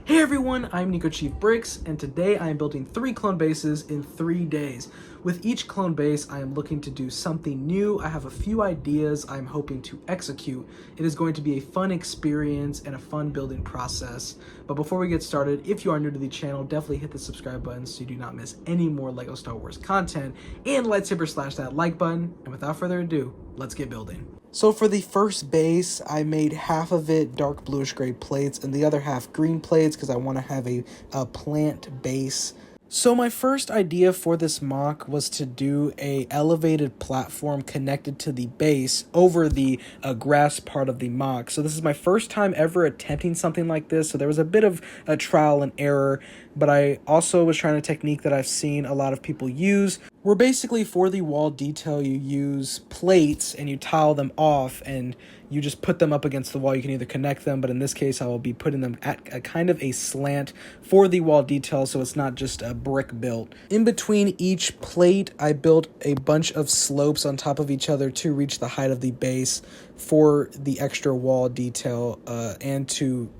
Hey everyone, I'm Nico Chief Bricks, and today I am building 3 clone bases in 3 days. With each clone base, I am looking to do something new. I have a few ideas I'm hoping to execute. It is going to be a fun experience and a fun building process. But before we get started, if you are new to the channel, definitely hit the subscribe button so you do not miss any more LEGO Star Wars content, and lightsaber slash that like button. And without further ado, let's get building. So for the first base, I made half of it dark bluish gray plates and the other half green plates because I want to have a plant base. So my first idea for this mock was to do a elevated platform connected to the base over the grass part of the mock. So this is my first time ever attempting something like this, so there was a bit of a trial and error, but I also was trying a technique that I've seen a lot of people use, where basically for the wall detail you use plates and you tile them off and you just put them up against the wall. You can either connect them, but in this case I will be putting them at a kind of a slant for the wall detail so it's not just a brick built. In between each plate I built a bunch of slopes on top of each other to reach the height of the base for the extra wall detail and to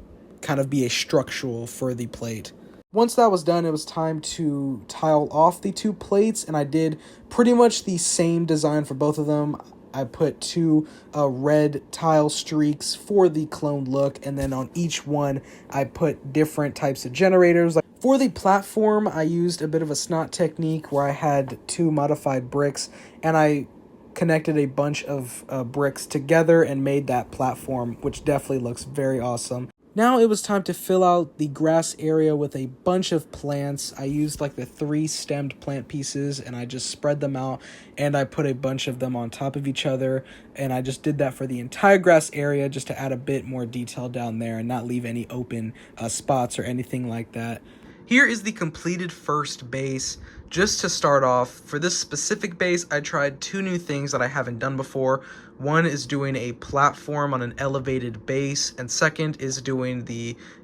kind of be a structural for the plate. Once that was done, it was time to tile off the 2 plates, and I did pretty much the same design for both of them. I put 2 red tile streaks for the clone look, and then on each one I put different types of generators. Like for the platform, I used a bit of a snot technique where I had 2 modified bricks, and I connected a bunch of bricks together and made that platform, which definitely looks very awesome. Now it was time to fill out the grass area with a bunch of plants. I used like the 3 stemmed plant pieces and I just spread them out and I put a bunch of them on top of each other, and I just did that for the entire grass area just to add a bit more detail down there and not leave any open spots or anything like that. Here is the completed first base. Just to start off, for this specific base, I tried 2 new things that I haven't done before. One is doing a platform on an elevated base, and second is doing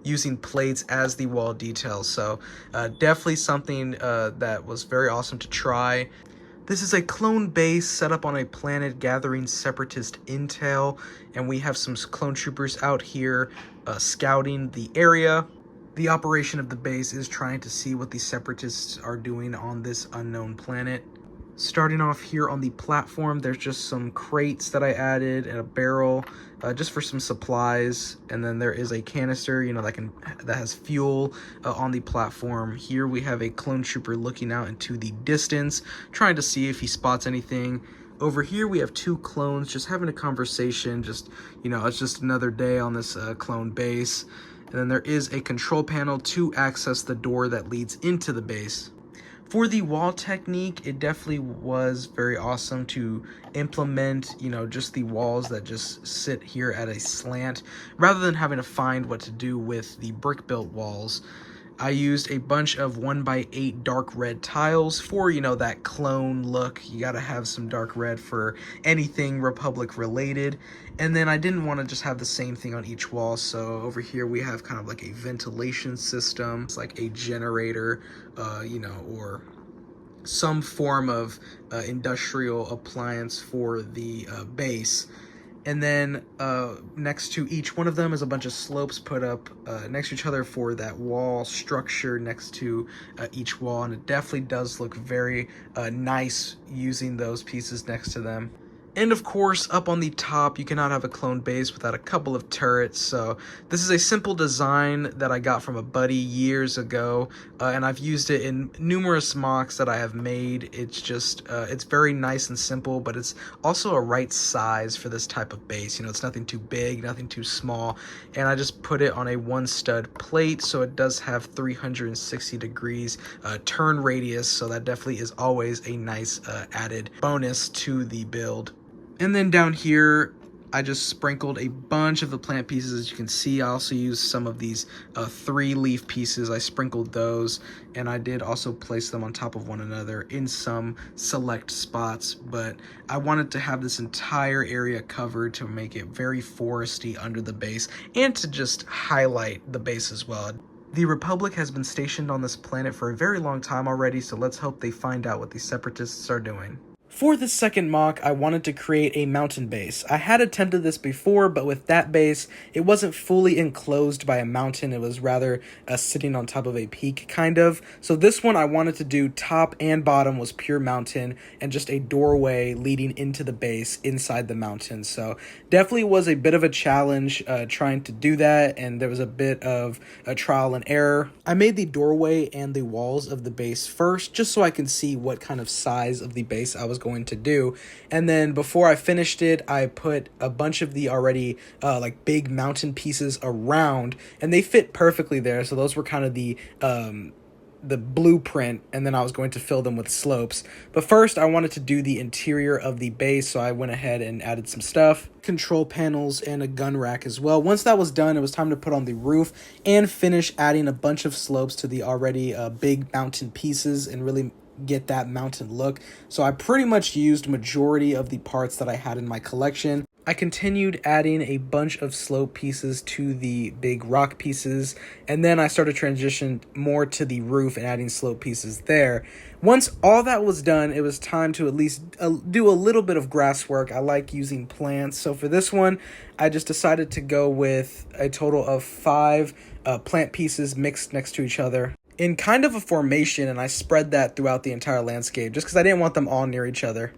using plates as the wall details. So definitely something that was very awesome to try. This is a clone base set up on a planet gathering separatist intel, and we have some clone troopers out here scouting the area. The operation of the base is trying to see what the separatists are doing on this unknown planet. Starting off here on the platform, there's just some crates that I added and a barrel just for some supplies, and then there is a canister, that has fuel on the platform. Here we have a clone trooper looking out into the distance, trying to see if he spots anything. Over here we have 2 clones just having a conversation. It's just another day on this clone base. And then there is a control panel to access the door that leads into the base. For the wall technique, it definitely was very awesome to implement, just the walls that just sit here at a slant, rather than having to find what to do with the brick-built walls. I used a bunch of 1x8 dark red tiles for, that clone look. You gotta have some dark red for anything Republic related. And then I didn't want to just have the same thing on each wall, so over here we have kind of like a ventilation system. It's like a generator, or some form of industrial appliance for the base. And then next to each one of them is a bunch of slopes put up next to each other for that wall structure next to each wall. And it definitely does look very nice using those pieces next to them. And of course, up on the top, you cannot have a clone base without a couple of turrets. So this is a simple design that I got from a buddy years ago, and I've used it in numerous mocks that I have made. It's just, it's very nice and simple, but it's also a right size for this type of base. It's nothing too big, nothing too small. And I just put it on a 1 stud plate, so it does have 360 degrees turn radius. So that definitely is always a nice added bonus to the build. And then down here, I just sprinkled a bunch of the plant pieces. As you can see, I also used some of these 3-leaf pieces. I sprinkled those, and I did also place them on top of one another in some select spots. But I wanted to have this entire area covered to make it very foresty under the base and to just highlight the base as well. The Republic has been stationed on this planet for a very long time already, so let's hope they find out what the separatists are doing. For the second mock, I wanted to create a mountain base. I had attempted this before, but with that base, it wasn't fully enclosed by a mountain. It was rather sitting on top of a peak, kind of. So this one I wanted to do top and bottom was pure mountain and just a doorway leading into the base inside the mountain. So definitely was a bit of a challenge trying to do that, and there was a bit of a trial and error. I made the doorway and the walls of the base first, just so I can see what kind of size of the base I was going to do. And then before I finished it, I put a bunch of the already like big mountain pieces around, and they fit perfectly there. So those were kind of the blueprint, and then I was going to fill them with slopes. But first I wanted to do the interior of the base, so I went ahead and added some stuff, control panels and a gun rack as well. Once that was done, it was time to put on the roof and finish adding a bunch of slopes to the already big mountain pieces and really get that mountain look. So I pretty much used majority of the parts that I had in my collection. I continued adding a bunch of slope pieces to the big rock pieces, and then I started transitioning more to the roof and adding slope pieces there. Once all that was done, it was time to at least do a little bit of grass work. I like using plants, so for this one, I just decided to go with a total of 5 plant pieces mixed next to each other in kind of a formation, and I spread that throughout the entire landscape just because I didn't want them all near each other.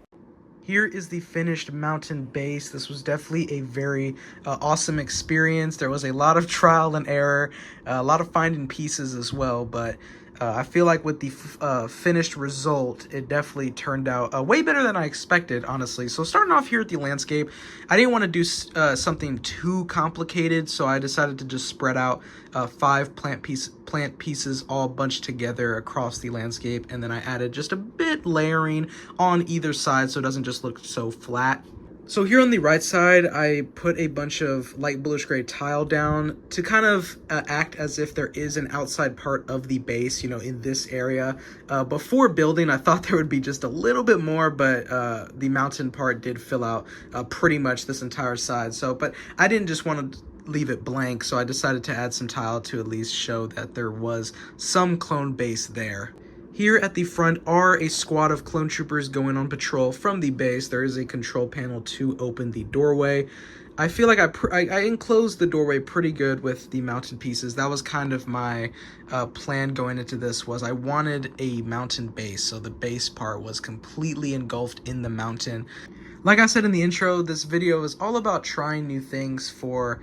Here is the finished mountain base. This was definitely a very awesome experience. There was a lot of trial and error, a lot of finding pieces as well, but I feel like with the finished result, it definitely turned out way better than I expected, honestly. So starting off here at the landscape, I didn't want to do something too complicated, so I decided to just spread out 5 plant pieces all bunched together across the landscape, and then I added just a bit layering on either side so it doesn't just look so flat. So here on the right side, I put a bunch of light bluish gray tile down to kind of act as if there is an outside part of the base, you know, in this area. Before building, I thought there would be just a little bit more, but the mountain part did fill out pretty much this entire side. So, but I didn't just want to leave it blank, so I decided to add some tile to at least show that there was some clone base there. Here at the front are a squad of clone troopers going on patrol from the base. There is a control panel to open the doorway. I feel like I enclosed the doorway pretty good with the mountain pieces. That was kind of my plan going into this, was I wanted a mountain base, so the base part was completely engulfed in the mountain. Like I said in the intro, this video is all about trying new things for,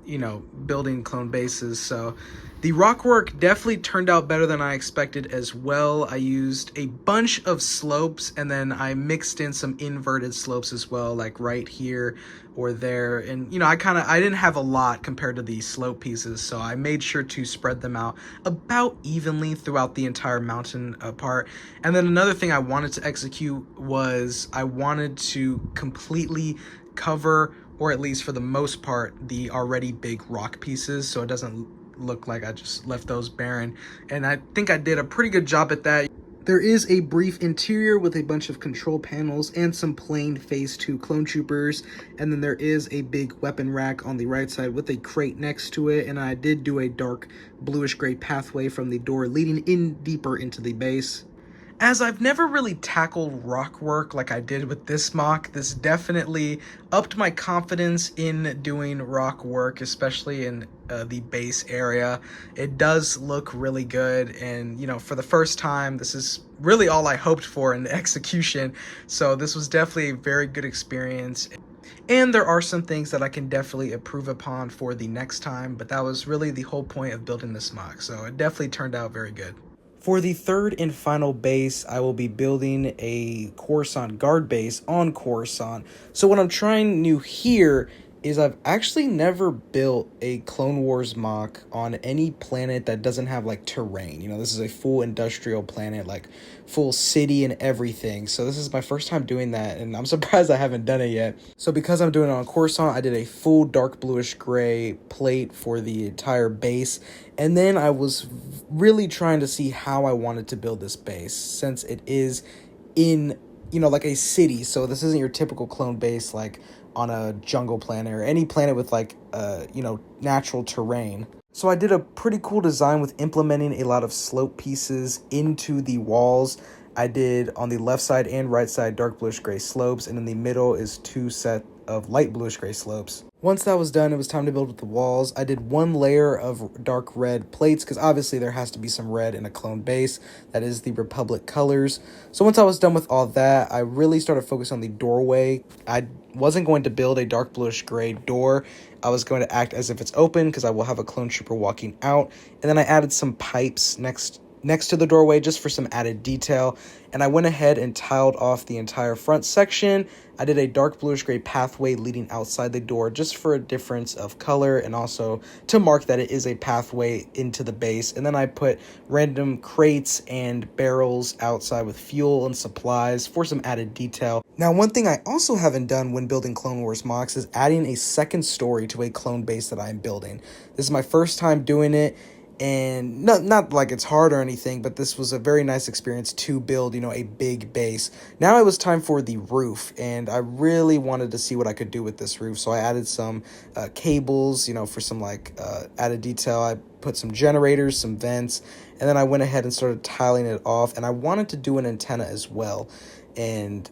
you know, building clone bases. So the rock work definitely turned out better than I expected as well. I used a bunch of slopes, and then I mixed in some inverted slopes as well, like right here or there. And, you know, I didn't have a lot compared to the slope pieces, so I made sure to spread them out about evenly throughout the entire mountain part. And then another thing I wanted to execute was I wanted to completely cover, or at least for the most part, the already big rock pieces, so it doesn't look like I just left those barren. And I think I did a pretty good job at that. There is a brief interior with a bunch of control panels and some plain phase 2 clone troopers, and then there is a big weapon rack on the right side with a crate next to it, and I did do a dark bluish gray pathway from the door leading in deeper into the base. As I've never really tackled rock work like I did with this mock, this definitely upped my confidence in doing rock work, especially in the base area. It does look really good, and you know, for the first time, this is really all I hoped for in the execution. So this was definitely a very good experience. And there are some things that I can definitely improve upon for the next time, but that was really the whole point of building this mock. So it definitely turned out very good. For the third and final base, I will be building a Coruscant Guard base on Coruscant. So what I'm trying new here is I've actually never built a Clone Wars mock on any planet that doesn't have like terrain. You know, this is a full industrial planet, like full city and everything. So this is my first time doing that, and I'm surprised I haven't done it yet. So because I'm doing it on Coruscant, I did a full dark bluish gray plate for the entire base. And then I was really trying to see how I wanted to build this base, since it is in, you know, like a city. So this isn't your typical clone base like on a jungle planet or any planet with like, you know, natural terrain. So I did a pretty cool design with implementing a lot of slope pieces into the walls. I did on the left side and right side dark bluish gray slopes, and in the middle is 2 sets of light bluish gray slopes. Once that was done, it was time to build with the walls. I did 1 layer of dark red plates because obviously there has to be some red in a clone base. That is the Republic colors. So once I was done with all that, I really started focusing on the doorway. I wasn't going to build a dark bluish gray door. I was going to act as if it's open because I will have a clone trooper walking out. And then I added some pipes next to the doorway just for some added detail, and I went ahead and tiled off the entire front section. I did a dark bluish gray pathway leading outside the door just for a difference of color and also to mark that it is a pathway into the base. And then I put random crates and barrels outside with fuel and supplies for some added detail. Now, one thing I also haven't done when building Clone Wars mocks is adding a second story to a clone base that I'm building. This is my first time doing it. And not like it's hard or anything, but this was a very nice experience to build, a big base. Now it was time for the roof, and I really wanted to see what I could do with this roof. So I added some cables, for some added detail. I put some generators, some vents, and then I went ahead and started tiling it off. And I wanted to do an antenna as well. And,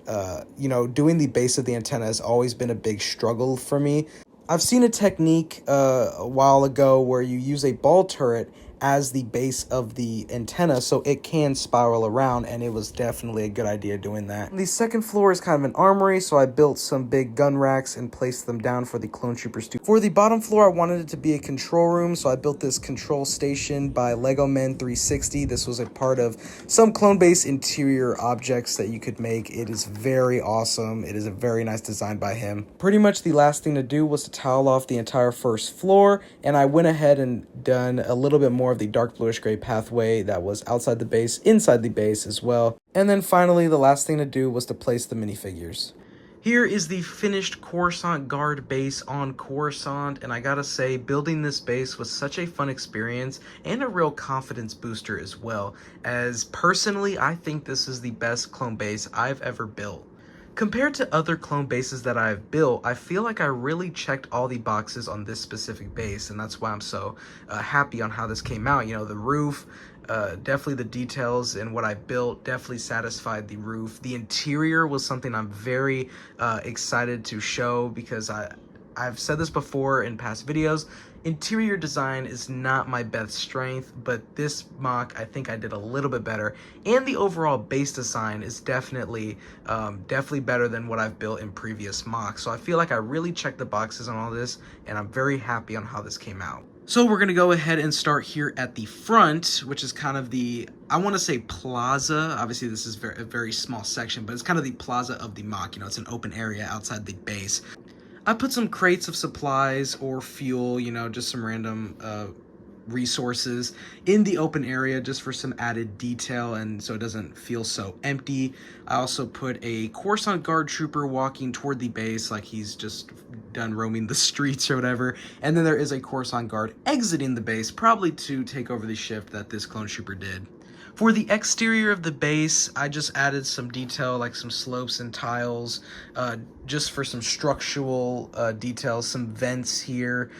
doing the base of the antenna has always been a big struggle for me. I've seen a technique a while ago where you use a ball turret as the base of the antenna so it can spiral around, and it was definitely a good idea doing that. The second floor is kind of an armory, so I built some big gun racks and placed them down for the clone troopers to. For the bottom floor, I wanted it to be a control room, so I built this control station by Lego Men 360. This was a part of some clone base interior objects that you could make. It is very awesome. It is a very nice design by him. Pretty much the last thing to do was to tile off the entire first floor, and I went ahead and done a little bit more of the dark bluish gray pathway that was outside the base, inside the base as well. And then finally, the last thing to do was to place the minifigures. Here is the finished Coruscant Guard base on Coruscant, and I gotta say, building this base was such a fun experience and a real confidence booster as well, as personally, I think this is the best clone base I've ever built. Compared to other clone bases that I've built, I feel like I really checked all the boxes on this specific base, and that's why I'm so happy on how this came out. The roof, definitely the details and what I built definitely satisfied the roof. The interior was something I'm very excited to show because I've said this before in past videos. Interior design is not my best strength, but this mock I think I did a little bit better, and the overall base design is definitely better than what I've built in previous mocks. So I feel like I really checked the boxes on all this, and I'm very happy on how this came out. So we're gonna go ahead and start here at the front, which is kind of the, I want to say plaza. Obviously this is a very small section, but it's kind of the plaza of the mock. It's an open area outside the base. I put some crates of supplies or fuel, just some random resources in the open area just for some added detail and so it doesn't feel so empty. I also put a Coruscant Guard trooper walking toward the base like he's just done roaming the streets or whatever. And then there is a Coruscant Guard exiting the base, probably to take over the shift that this clone trooper did. For the exterior of the base, I just added some detail like some slopes and tiles just for some structural details, some vents here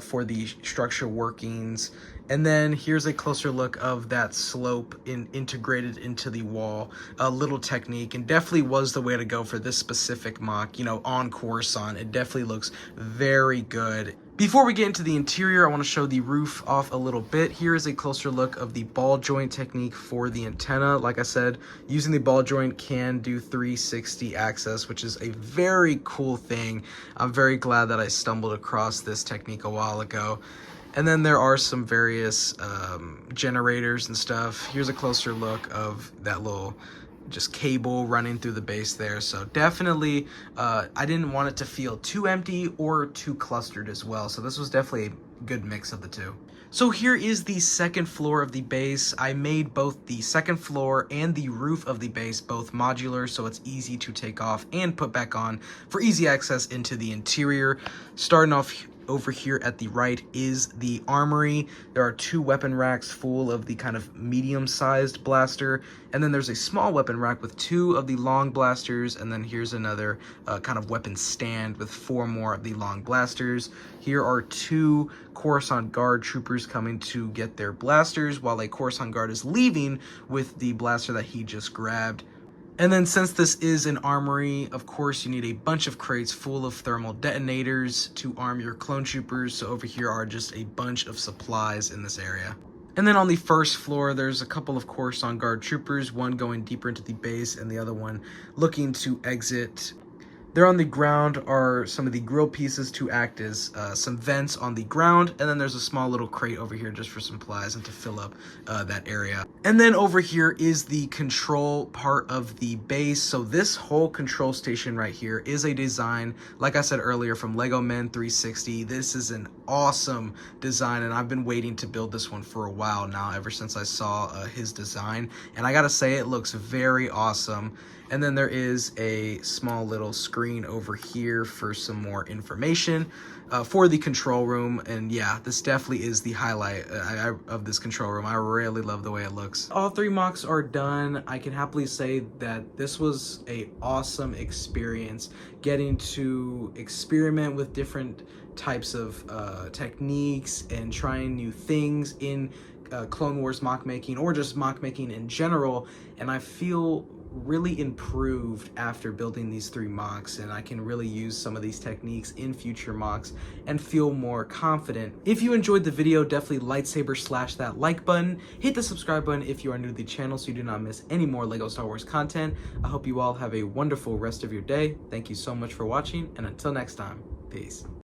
for the structural workings. And then here's a closer look of that slope integrated into the wall. A little technique, and definitely was the way to go for this specific mock, on Coruscant. It definitely looks very good. Before we get into the interior, I want to show the roof off a little bit. Here is a closer look of the ball joint technique for the antenna. Like I said, using the ball joint can do 360 access, which is a very cool thing. I'm very glad that I stumbled across this technique a while ago. And then there are some various generators and stuff. Here's a closer look of that little just cable running through the base there. So definitely I didn't want it to feel too empty or too clustered as well. So this was definitely a good mix of the two. So here is the second floor of the base. I made both the second floor and the roof of the base both modular, so it's easy to take off and put back on for easy access into the interior. Starting off Over here at the right is the armory. There are 2 weapon racks full of the kind of medium-sized blaster, and then there's a small weapon rack with 2 of the long blasters, and then here's another kind of weapon stand with 4 more of the long blasters. Here are 2 Coruscant Guard troopers coming to get their blasters, while a Coruscant Guard is leaving with the blaster that he just grabbed. And then since this is an armory, of course you need a bunch of crates full of thermal detonators to arm your clone troopers. So over here are just a bunch of supplies in this area. And then on the first floor, there's a couple of Coruscant Guard troopers, one going deeper into the base and the other one looking to exit. There on the ground are some of the grill pieces to act as some vents on the ground, and then there's a small little crate over here just for supplies and to fill up that area. And then over here is the control part of the base. So this whole control station right here is a design, like I said earlier, from Lego Men 360. This is an awesome design, and I've been waiting to build this one for a while now, ever since I saw his design, and I gotta say it looks very awesome. And then there is a small little screen over here for some more information for the control room. And yeah, this definitely is the highlight of this control room. I really love the way it looks. All 3 mocks are done. I can happily say that this was an awesome experience, getting to experiment with different types of techniques and trying new things in Clone Wars mock making, or just mock making in general. And I feel really improved after building these 3 mocks, and I can really use some of these techniques in future mocks and feel more confident. If you enjoyed the video, definitely lightsaber slash that like button. Hit the subscribe button if you are new to the channel so you do not miss any more Lego Star Wars content. I hope you all have a wonderful rest of your day. Thank you so much for watching, and until next time, peace.